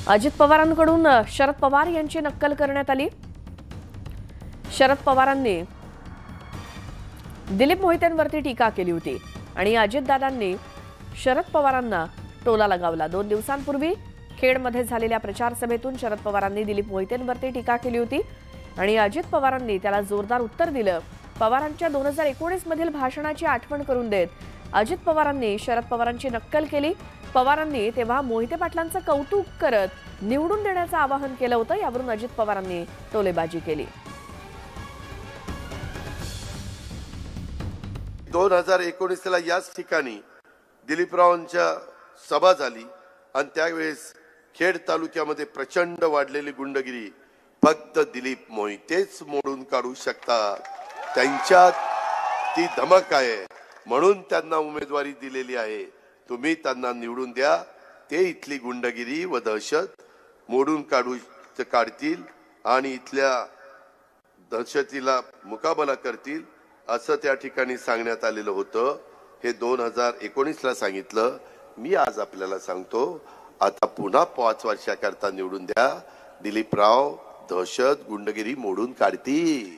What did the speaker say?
अजित पवारांकडून शरद पवार यांची नक्कल करण्यात आली। शरद पवारांनी दिलीप मोहितेंवरती टीका केली होती आणि अजितदादांनी शरद पवारांना टोला लगावला। 2 दिवसांपूर्वी खेडमध्ये झालेल्या प्रचार सभेतून शरद पवारांनी दिलीप मोहितेंवरती टीका केली होती आणि अजित पवारांनी त्याला जोरदार उत्तर दिलं। पवारांच्या 2019 मधील भाषणाची आठवण करून देत अजित पवारांनी शरद पवारांची नक्कल केली। पवारांनी तेव्हा मोहिते पाटलांचं कौतुक करत निवडून देण्याचं आवाहन केलं होतं। यावरून अजित पवारांनी टोलेबाजी केली। 2019 ला याच ठिकाणी दिलीपरावांच्या सभा झाली आणि त्यावेळेस खेड तालुक्यामध्ये प्रचंड वाढलेली गुंडगिरी फक्त दिलीप मोहितेच मोडून काढू शकतात। त्यांच्यात ती धमक आहे म्हणून त्यांना उमेदवारी दिलेली आहे। तुम्ही त्यांना निवडून द्या, ते इथली गुंडगिरी व दहशत मोडून काढतील आणि इथल्या दहशतीला मुकाबला करतील असं त्या ठिकाणी सांगण्यात आलेलं होतं। हे 2019 ला सांगितलं। मी आज आपल्याला सांगतो, आता पुन्हा 5 वर्षाकरता निवडून द्या। दिलीपराव दहशत गुंडगिरी मोडून काढतील।